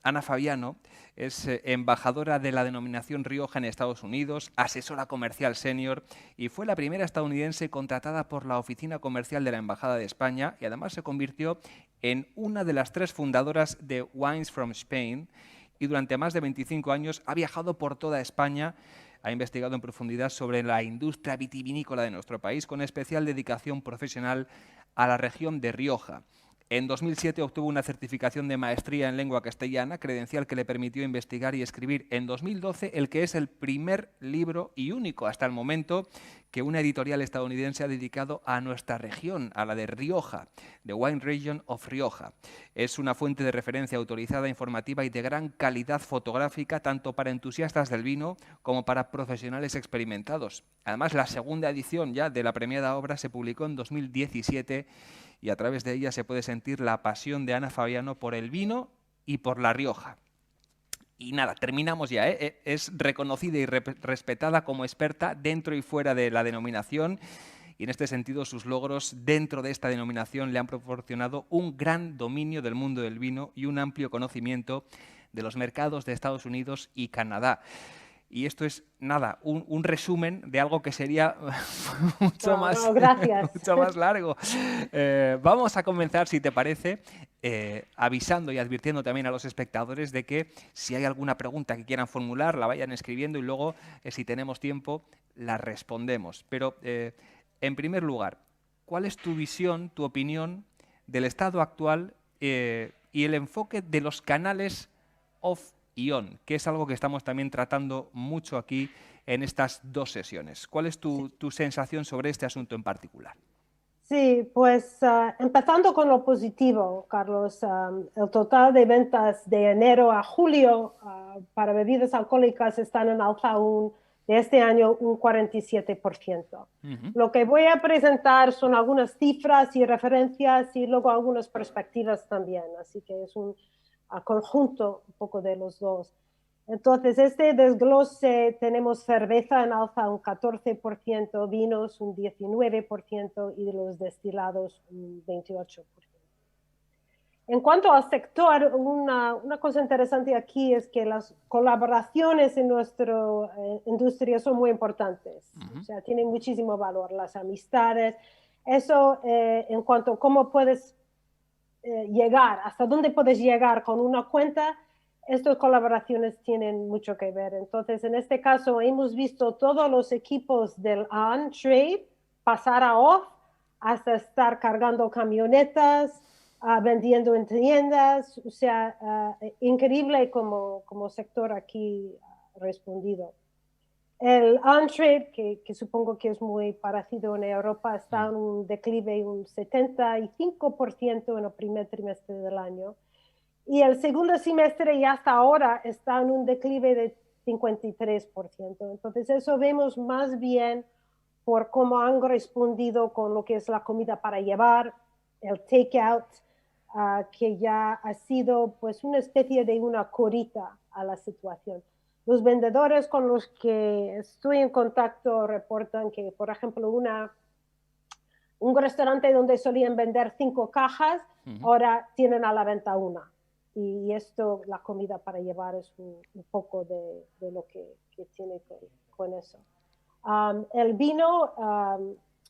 Ana Fabiano es embajadora de la denominación Rioja en Estados Unidos, asesora comercial senior y fue la primera estadounidense contratada por la Oficina Comercial de la Embajada de España y además se convirtió en una de las 3 fundadoras de Wines from Spain y durante más de 25 años ha viajado por toda España. Ha investigado en profundidad sobre la industria vitivinícola de nuestro país, con especial dedicación profesional a la región de Rioja. En 2007 obtuvo una certificación de maestría en lengua castellana, credencial que le permitió investigar y escribir en 2012 el que es el primer libro y único hasta el momento que una editorial estadounidense ha dedicado a nuestra región, a la de Rioja, The Wine Region of Rioja. Es una fuente de referencia autorizada, informativa y de gran calidad fotográfica, tanto para entusiastas del vino como para profesionales experimentados. Además, la segunda edición ya de la premiada obra se publicó en 2017 y a través de ella se puede sentir la pasión de Ana Fabiano por el vino y por La Rioja. Y nada, terminamos ya. Es reconocida y respetada como experta dentro y fuera de la denominación y en este sentido sus logros dentro de esta denominación le han proporcionado un gran dominio del mundo del vino y un amplio conocimiento de los mercados de Estados Unidos y Canadá. Y esto es, nada, un resumen de algo que sería mucho No, más, no, gracias. mucho más largo. Vamos a comenzar, si te parece, avisando y advirtiendo también a los espectadores de que si hay alguna pregunta que quieran formular, la vayan escribiendo y luego, si tenemos tiempo, la respondemos. Pero, en primer lugar, ¿cuál es tu visión, tu opinión del estado actual y el enfoque de los canales off y on, que es algo que estamos también tratando mucho aquí en estas 2 sesiones? ¿Cuál es tu sensación sobre este asunto en particular? Sí, pues empezando con lo positivo, Carlos, el total de ventas de enero a julio para bebidas alcohólicas están en alza de este año un 47%. Ujú. Lo que voy a presentar son algunas cifras y referencias y luego algunas perspectivas también, así que es un conjunto un poco de los dos. Entonces, este desglose tenemos cerveza en alza un 14%, vinos un 19% y de los destilados un 28%. En cuanto al sector, una cosa interesante aquí es que las colaboraciones en nuestra industria son muy importantes. O Ujú. sea, tienen muchísimo valor, las amistades. Eso en cuanto a cómo puedes llegar, hasta dónde puedes llegar con una cuenta, estas colaboraciones tienen mucho que ver. Entonces, en este caso, hemos visto todos los equipos del on-trade pasar a off hasta estar cargando camionetas, vendiendo en tiendas. O sea, increíble como sector aquí ha respondido. El on-trade, que supongo que es muy parecido en Europa, está en un declive un 75% en el primer trimestre del año. Y el segundo semestre y hasta ahora está en un declive de 53%. Entonces eso vemos más bien por cómo han respondido con lo que es la comida para llevar, el take-out, que ya ha sido pues una especie de una corita a la situación. Los vendedores con los que estoy en contacto reportan que, por ejemplo, un restaurante donde solían vender 5 cajas, Ujú. ahora tienen a la venta una. Y esto, la comida para llevar, es un poco de lo que tiene con eso. El vino,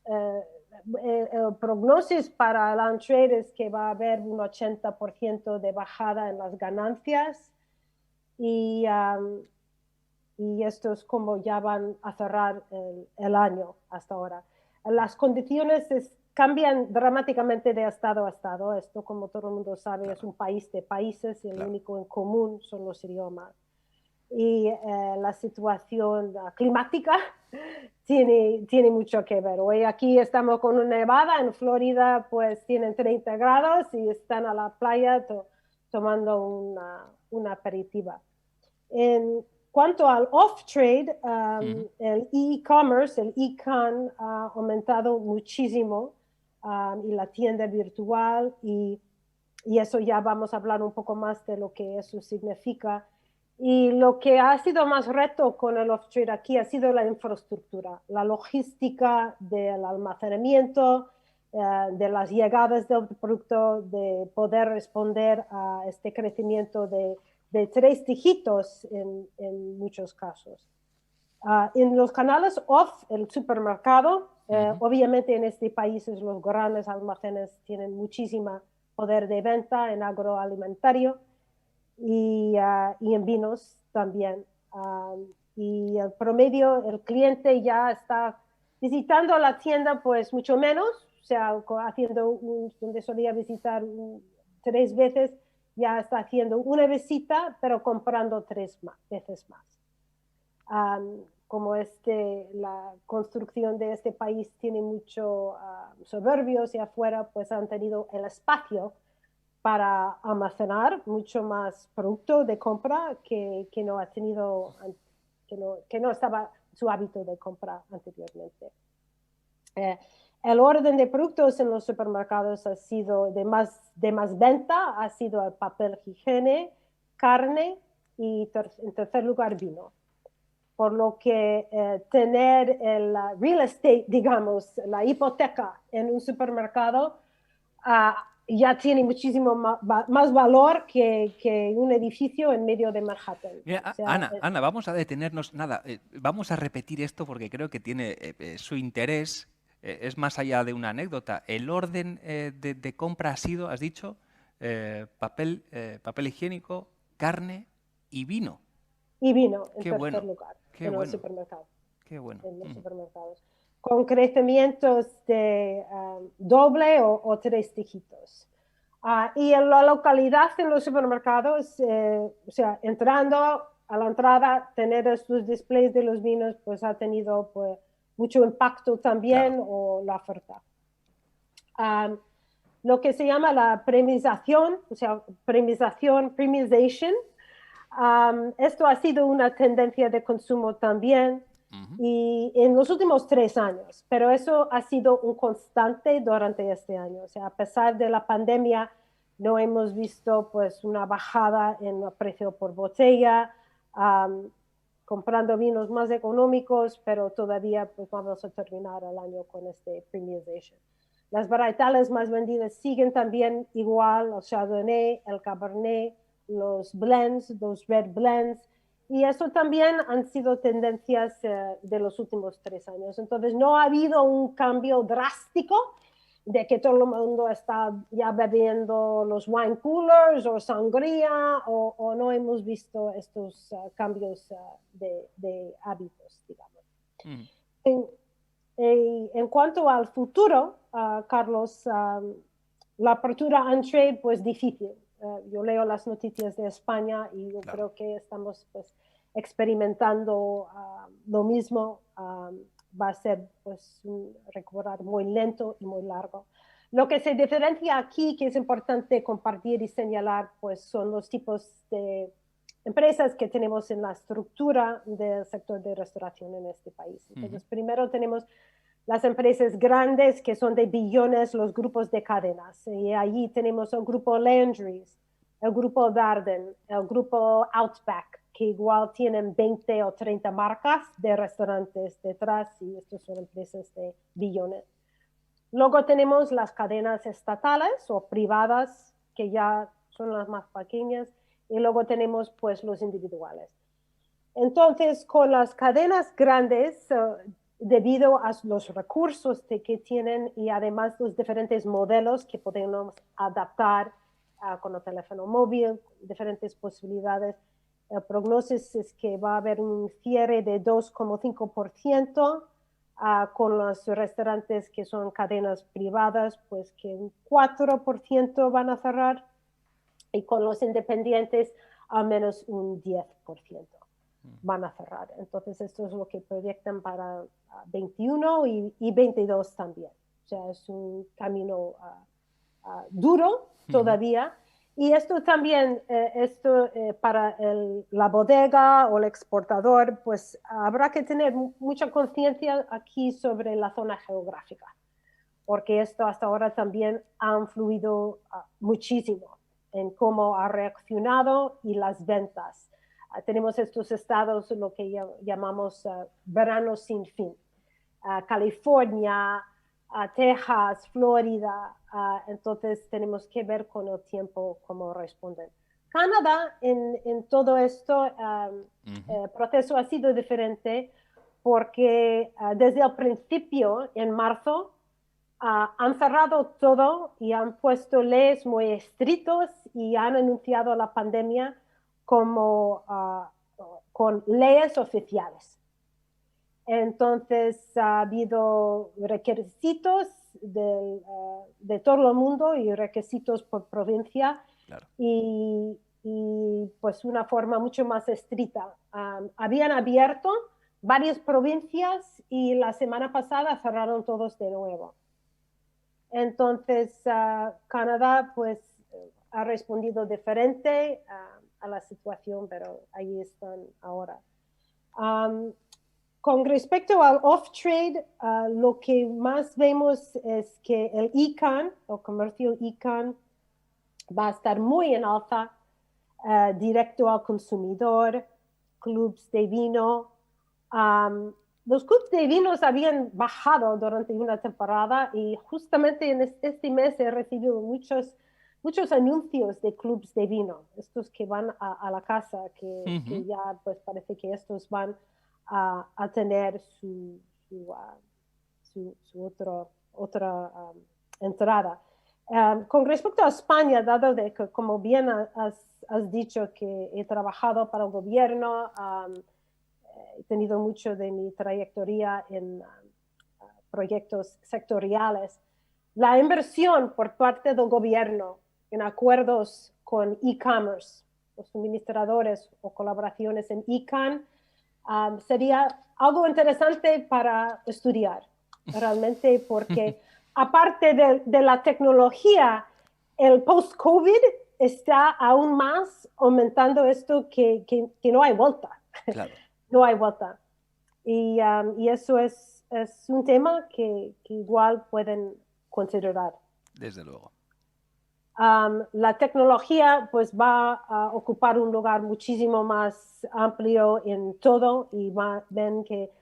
el prognosis para el on-trade es que va a haber un 80% de bajada en las ganancias y, y esto es como ya van a cerrar el año hasta ahora. Las condiciones cambian dramáticamente de estado a estado. Esto, como todo el mundo sabe, es Claro, un país de países y el claro. único en común son los idiomas. Y la situación climática tiene mucho que ver. Hoy aquí estamos con una nevada, en Florida pues tienen 30 grados y están a la playa tomando una aperitiva. En cuanto al off-trade, Ujú. el e-commerce, el e-con ha aumentado muchísimo y la tienda virtual y eso ya vamos a hablar un poco más de lo que eso significa. Y lo que ha sido más reto con el off-trade aquí ha sido la infraestructura, la logística del almacenamiento, de las llegadas del producto, de poder responder a este crecimiento de de 3 dígitos en muchos casos. En los canales off, el supermercado, obviamente en este país los grandes almacenes tienen muchísimo poder de venta en agroalimentario y en vinos también. Y el promedio, el cliente ya está visitando la tienda pues mucho menos, o sea, haciendo donde solía visitar 3 veces, ya está haciendo una visita, pero comprando 3 veces más. Como la construcción de este país tiene mucho suburbios y afuera, pues han tenido el espacio para almacenar mucho más producto de compra que no ha tenido, que no estaba su hábito de compra anteriormente. El orden de productos en los supermercados ha sido de más venta, ha sido el papel higiene, carne y en tercer lugar vino. Por lo que tener el real estate, digamos, la hipoteca en un supermercado ya tiene muchísimo más valor que un edificio en medio de Manhattan. Mira, O sea, Ana, vamos a detenernos, vamos a repetir esto porque creo que tiene su interés, es más allá de una anécdota. El orden de compra ha sido, has dicho, papel higiénico, carne y vino. Y vino en Qué tercer bueno, lugar qué en los bueno, supermercados. qué bueno. En los supermercados. Con crecimientos de doble o 3 dígitos. Y en la localidad en los supermercados, o sea, entrando a la entrada, tener estos displays de los vinos, pues ha tenido pues, mucho impacto también, Claro. o la oferta. Lo que se llama la premización, o sea, premiumization, esto ha sido una tendencia de consumo también y en los últimos 3 años, pero eso ha sido un constante durante este año. O sea, a pesar de la pandemia, no hemos visto pues una bajada en el precio por botella, comprando vinos más económicos, pero todavía pues vamos a terminar el año con este premiumization. Las varietales más vendidas siguen también igual, el Chardonnay, el Cabernet, los blends, los red blends, y eso también han sido tendencias de los últimos 3 años. Entonces no ha habido un cambio drástico de que todo el mundo está ya bebiendo los wine coolers o sangría, o no hemos visto estos cambios de hábitos, digamos. En cuanto al futuro, Carlos, la apertura on trade, pues difícil. Yo leo las noticias de España y yo creo que estamos pues, experimentando lo mismo. Va a ser pues, un recuperar muy lento y muy largo. Lo que se diferencia aquí, que es importante compartir y señalar, pues son los tipos de empresas que tenemos en la estructura del sector de restauración en este país. Entonces, primero tenemos las empresas grandes que son de billones, los grupos de cadenas. Y allí tenemos el grupo Landry's, el grupo Darden, el grupo Outback, que igual tienen 20 o 30 marcas de restaurantes detrás, y estos son empresas de billones. Luego tenemos las cadenas estatales o privadas, que ya son las más pequeñas, y luego tenemos pues los individuales. Entonces, con las cadenas grandes, debido a los recursos que tienen y además los diferentes modelos que podemos adaptar con el teléfono móvil, diferentes posibilidades, el prognosis es que va a haber un cierre de 2,5%, con los restaurantes que son cadenas privadas, pues que un 4% van a cerrar, y con los independientes al menos un 10% van a cerrar. Entonces esto es lo que proyectan para 21 y 22 también. O sea, es un camino duro todavía. Y esto también, para la bodega o el exportador, pues habrá que tener mucha conciencia aquí sobre la zona geográfica, porque esto hasta ahora también ha influido muchísimo en cómo ha reaccionado y las ventas. Tenemos estos estados, lo que llamamos verano sin fin. California, Texas, Florida, entonces tenemos que ver con el tiempo cómo responden. Canadá en todo esto proceso ha sido diferente porque desde el principio, en marzo, han cerrado todo y han puesto leyes muy estrictas y han anunciado la pandemia como con leyes oficiales. Entonces ha habido requisitos de todo el mundo y requisitos por provincia Claro. y pues una forma mucho más estricta. Habían abierto varias provincias y la semana pasada cerraron todos de nuevo. Entonces Canadá pues ha respondido diferente a la situación, pero ahí están ahora. Con respecto al off-trade, lo que más vemos es que el e-can, o comercio e-can, va a estar muy en alta, directo al consumidor, clubs de vino. Los clubs de vinos habían bajado durante una temporada y justamente en este mes he recibido muchos anuncios de clubs de vino, estos que van a la casa, que ya pues parece que estos van a tener su otra entrada. Con respecto a España, dado de que, como bien has dicho, que he trabajado para el gobierno, he tenido mucho de mi trayectoria en proyectos sectoriales, la inversión por parte del gobierno en acuerdos con e-commerce, los suministradores o colaboraciones en e-can, sería algo interesante para estudiar, realmente, porque aparte de la tecnología, el post-COVID está aún más aumentando esto que no hay vuelta. Claro. No hay vuelta. Y eso es un tema que igual pueden considerar. Desde luego. La tecnología pues va a ocupar un lugar muchísimo más amplio en todo y ven que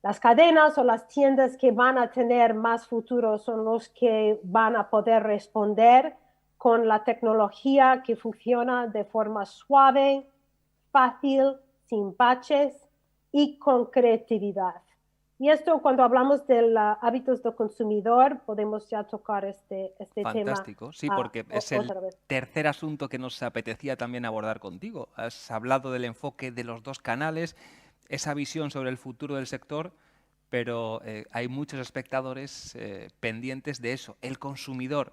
las cadenas o las tiendas que van a tener más futuro son los que van a poder responder con la tecnología que funciona de forma suave, fácil, sin baches y con creatividad. Y esto, cuando hablamos de los hábitos del consumidor, podemos ya tocar este tema. Fantástico, sí, porque es el Otra vez. tercer asunto que nos apetecía también abordar contigo. Has hablado del enfoque de los dos canales, esa visión sobre el futuro del sector, pero hay muchos espectadores pendientes de eso, el consumidor.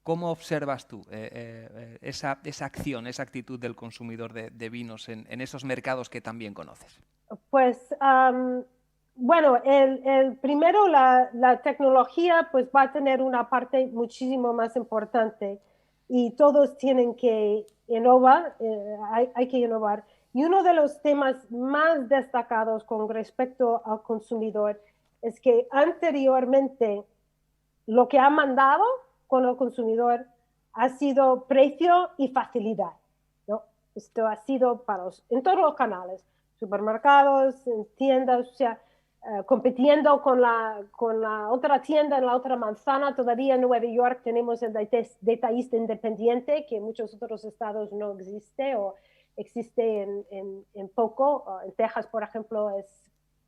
¿Cómo observas tú esa acción, esa actitud del consumidor de vinos en esos mercados que también conoces? Pues bueno, primero la tecnología pues va a tener una parte muchísimo más importante y todos tienen que innovar, hay que innovar. Y uno de los temas más destacados con respecto al consumidor es que anteriormente lo que ha mandado con el consumidor ha sido precio y facilidad, ¿no? Esto ha sido en todos los canales, supermercados, en tiendas, o sea, compitiendo con la otra tienda en la otra manzana. Todavía en Nueva York tenemos el detallista independiente, que en muchos otros estados no existe o existe en poco. En Texas, por ejemplo, es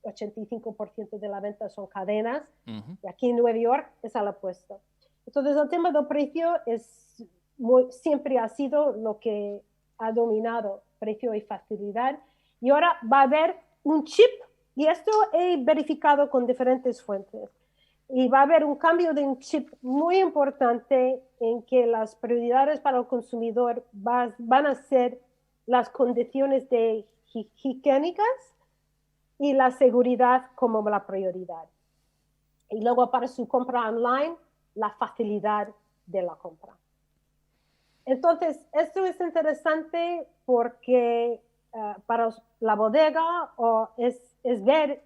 85% de la venta son cadenas, y aquí en Nueva York es al opuesto. Entonces, el tema del precio siempre ha sido lo que ha dominado, precio y facilidad. Y ahora va a haber un chip, y esto he verificado con diferentes fuentes, y va a haber un cambio de un chip muy importante en que las prioridades para el consumidor van a ser las condiciones higiénicas y la seguridad como la prioridad. Y luego para su compra online, la facilidad de la compra. Entonces, esto es interesante porque para la bodega es ver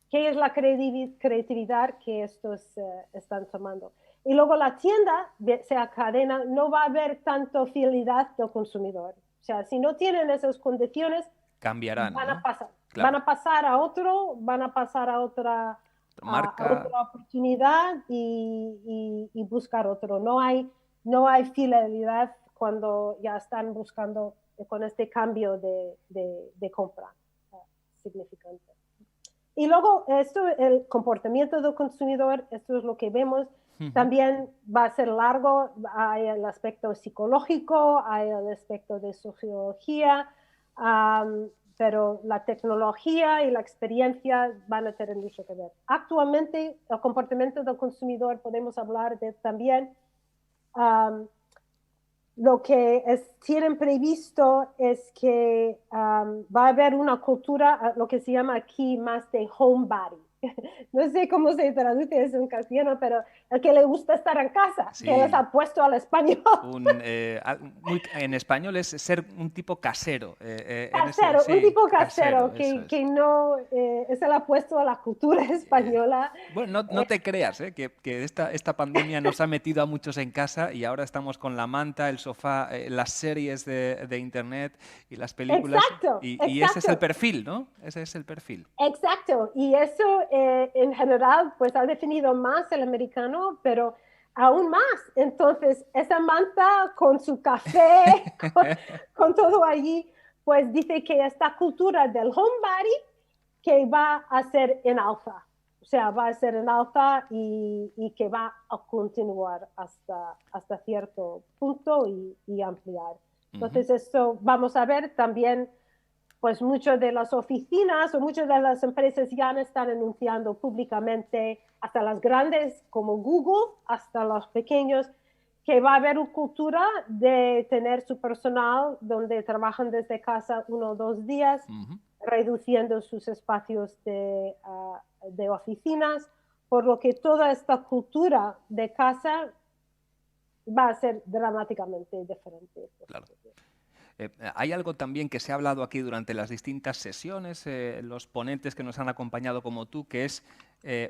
qué es la creatividad que estos están tomando. Y luego la tienda, sea cadena, no va a haber tanto fidelidad del consumidor. O sea, si no tienen esas condiciones, Cambiarán, van a ¿no? pasar. Claro. Van a pasar a otro, van a pasar a otra Marca. oportunidad y buscar otro. No hay fidelidad cuando ya están buscando con este cambio de compra significante. Y luego el comportamiento del consumidor, esto es lo que vemos. También va a ser largo, hay el aspecto psicológico, hay el aspecto de sociología, pero la tecnología y la experiencia van a tener mucho que ver. Actualmente, el comportamiento del consumidor, podemos hablar de también lo que tienen previsto es que va a haber una cultura, lo que se llama aquí más de homebody. No sé cómo se traduce eso en castellano, pero el que le gusta estar en casa, Sí. que les ha puesto al español. En español es ser un tipo casero. Casero, un tipo casero, que no se le ha puesto a la cultura española. Bueno, no te creas, que esta pandemia nos ha metido a muchos en casa y ahora estamos con la manta, el sofá, las series de internet y las películas. Exacto, y ese es el perfil, ¿no? Ese es el perfil. Exacto, y eso en general pues ha definido más el americano, pero aún más. Entonces, esa manta con su café, con todo allí, pues dice que esta cultura del homebody que va a ser en alza. O sea, va a ser en alza y que va a continuar hasta cierto punto y ampliar. Entonces, esto vamos a ver también, pues muchas de las oficinas o muchas de las empresas ya están anunciando públicamente, hasta las grandes como Google, hasta los pequeños, que va a haber una cultura de tener su personal donde trabajan desde casa 1 o 2 días, reduciendo sus espacios de oficinas, por lo que toda esta cultura de casa va a ser dramáticamente diferente. Claro. Hay algo también que se ha hablado aquí durante las distintas sesiones, los ponentes que nos han acompañado como tú, que es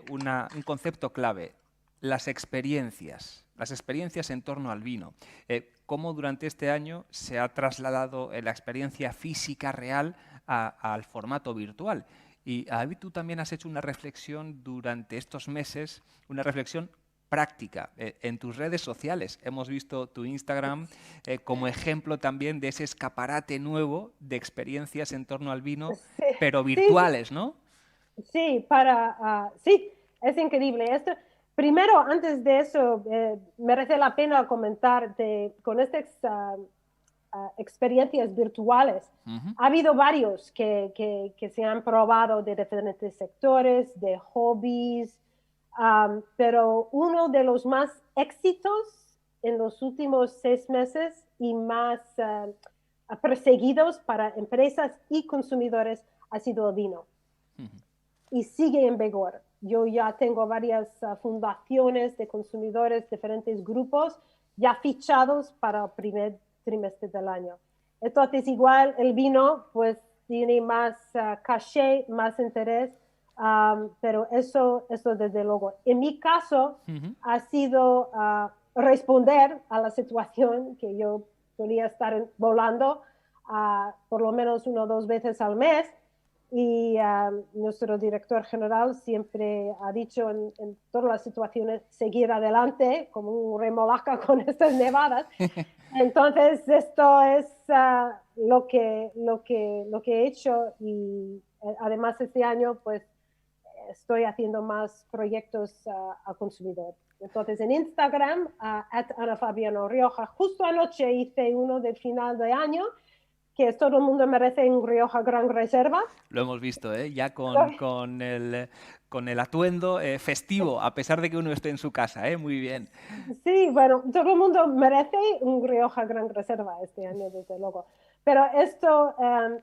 un concepto clave, las experiencias en torno al vino. Cómo durante este año se ha trasladado la experiencia física real al formato virtual. Y David, tú también has hecho una reflexión durante estos meses, una reflexión práctica en tus redes sociales. Hemos visto tu Instagram como ejemplo también de ese escaparate nuevo de experiencias en torno al vino, Sí, pero virtuales, sí. ¿no? Sí, sí, es increíble. Esto, primero, antes de eso, merece la pena comentar con estas experiencias virtuales. Ha habido varios que se han probado de diferentes sectores, de hobbies, pero uno de los más éxitos en los últimos 6 meses y más perseguidos para empresas y consumidores ha sido el vino. Y sigue en vigor. Yo ya tengo varias fundaciones de consumidores, diferentes grupos ya fichados para el primer trimestre del año. Entonces, igual el vino pues tiene más caché, más interés, pero eso desde luego. En mi caso ha sido responder a la situación que yo podía estar volando por lo menos 1 o 2 veces al mes. Y nuestro director general siempre ha dicho en todas las situaciones seguir adelante como un remolacha con estas nevadas. Entonces esto es lo que he hecho y además este año pues estoy haciendo más proyectos al consumidor. Entonces en Instagram, @AnaFabianoRioja, justo anoche hice uno de final de año, que es Todo el mundo merece un Rioja Gran Reserva. Lo hemos visto, ya con el atuendo festivo, a pesar de que uno esté en su casa, muy bien. Sí, bueno, todo el mundo merece un Rioja Gran Reserva este año, desde luego. Pero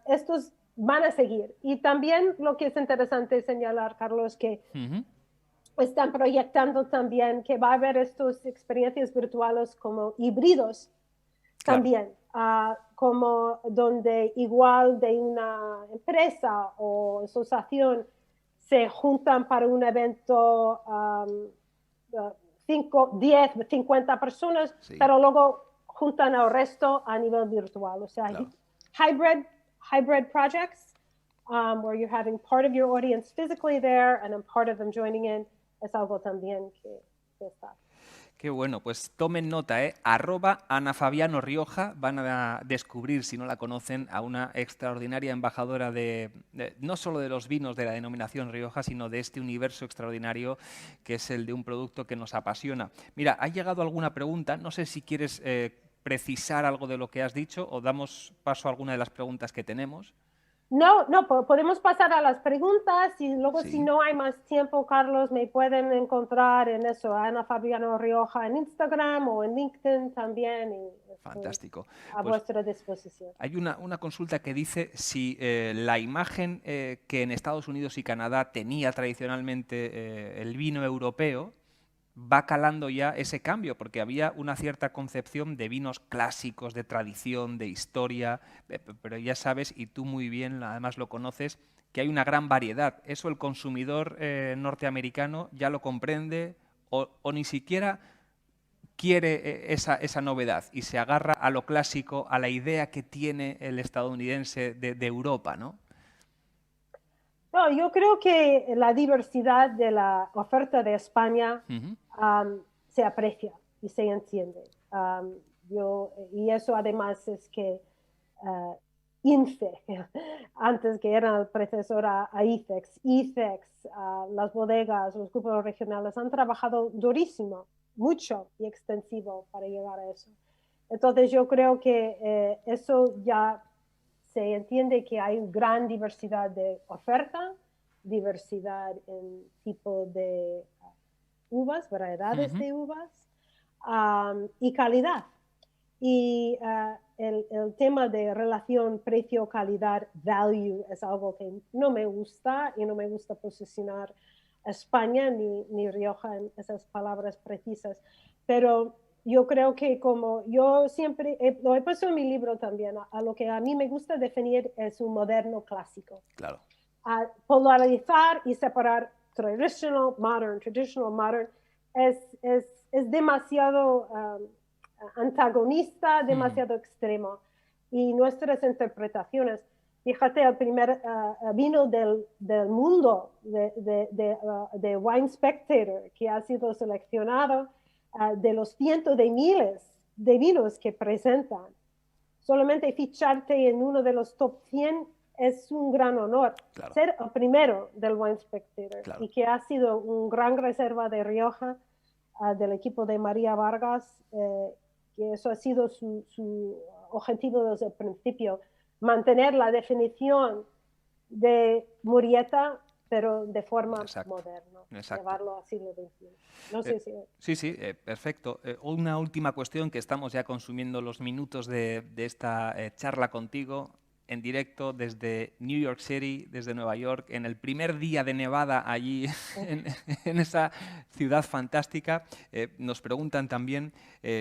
estos van a seguir. Y también lo que es interesante señalar, Carlos, que están proyectando también que va a haber estas experiencias virtuales como híbridos también. Como donde igual de una empresa o asociación se juntan para un evento 5, 10, 50 personas, sí, pero luego juntan al resto a nivel virtual. O sea, claro, hybrid projects where you're having part of your audience physically there and then part of them joining in, es algo también que está. Qué bueno, pues tomen nota, @AnaFabianoRioja, van a descubrir, si no la conocen, a una extraordinaria embajadora no solo de los vinos de la denominación Rioja, sino de este universo extraordinario que es el de un producto que nos apasiona. Mira, ha llegado alguna pregunta, no sé si quieres precisar algo de lo que has dicho o damos paso a alguna de las preguntas que tenemos. No, no, podemos pasar a las preguntas y luego si Sí. no hay más tiempo, Carlos, me pueden encontrar en eso, Ana Fabiano Rioja en Instagram o en LinkedIn también y estoy Fantástico. a Pues vuestra disposición. hay una consulta que dice si la imagen que en Estados Unidos y Canadá tenía tradicionalmente el vino europeo va calando ya ese cambio, porque había una cierta concepción de vinos clásicos, de tradición, de historia, pero ya sabes, y tú muy bien además lo conoces, que hay una gran variedad. Eso el consumidor norteamericano ya lo comprende o ni siquiera quiere esa novedad y se agarra a lo clásico, a la idea que tiene el estadounidense de Europa, ¿no? No, yo creo que la diversidad de la oferta de España Ujú. se aprecia y se entiende. Y eso además es que INFE, antes que era predecesora a IFEX, IFEX, las bodegas, los grupos regionales han trabajado durísimo, mucho y extensivo para llegar a eso. Entonces yo creo que eso ya se entiende que hay gran diversidad de oferta, diversidad en tipo de uvas, variedades Ujú. de uvas y calidad. Y el tema de relación precio-calidad-value es algo que no me gusta y no me gusta posicionar a España ni Rioja en esas palabras precisas. Pero yo creo que como yo siempre, lo he puesto en mi libro también, a lo que a mí me gusta definir es un moderno clásico. Claro. A polarizar y separar traditional, modern, es demasiado antagonista, Ujú. demasiado extremo. Y nuestras interpretaciones, fíjate, el primer vino del mundo de Wine Spectator, que ha sido seleccionado de los cientos de miles de vinos que presentan. Solamente ficharte en uno de los top 100 es un gran honor. Claro, Ser el primero del Wine Spectator claro. y que ha sido un gran reserva de Rioja del equipo de María Vargas, que eso ha sido su objetivo desde el principio, mantener la definición de Murieta, pero de forma Exacto, moderna, exacto. llevarlo al siglo XXI. No Eh, sé si... sí, sí, perfecto. Una última cuestión, que estamos ya consumiendo los minutos de esta charla contigo en directo desde New York City, desde Nueva York, en el primer día de nevada allí en, en esa ciudad fantástica. Nos preguntan también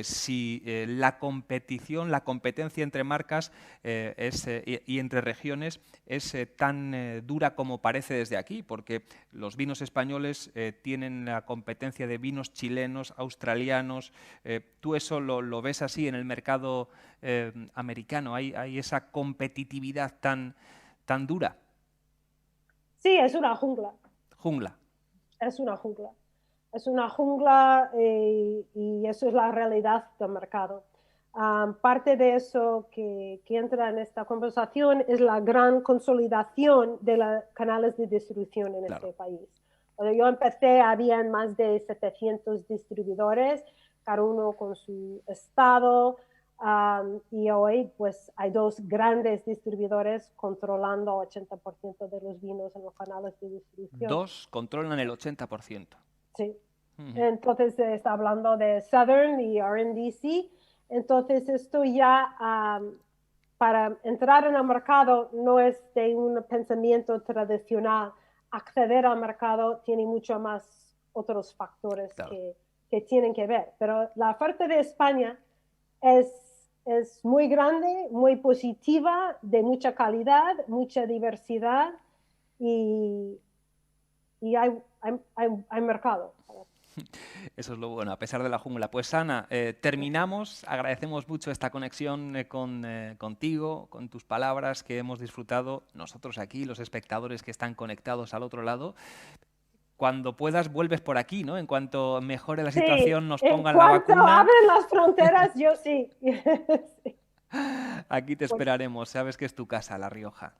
si la competición, la competencia entre marcas y entre regiones es tan dura como parece desde aquí, porque los vinos españoles tienen la competencia de vinos chilenos, australianos. ¿Tú eso lo ves así en el mercado americano? ¿Hay esa competitividad tan dura? Sí, es una jungla. Jungla. Es una jungla. Es una jungla y eso es la realidad del mercado. Parte de eso que entra en esta conversación es la gran consolidación de los canales de distribución en Claro. este país. Cuando yo empecé, habían más de 700 distribuidores, cada uno con su estado, y hoy pues hay dos grandes distribuidores controlando 80% de los vinos en los canales de distribución. Dos controlan el 80%. Sí. Ujú. Entonces se está hablando de Southern y RNDC. Entonces esto ya para entrar en el mercado no es de un pensamiento tradicional. Acceder al mercado tiene mucho más otros factores Claro. que tienen que ver. Pero la oferta de España es, es muy grande, muy positiva, de mucha calidad, mucha diversidad y, y hay mercado. Eso es lo bueno, a pesar de la jungla. Pues Ana, terminamos. Agradecemos mucho esta conexión contigo, con tus palabras que hemos disfrutado nosotros aquí, los espectadores que están conectados al otro lado. cuando puedas vuelves por aquí, ¿no? En cuanto mejore la Sí, situación, nos en pongan la cuanto vacuna, abren las fronteras, yo sí. Sí. aquí te Pues esperaremos. Sabes que es tu casa, La Rioja.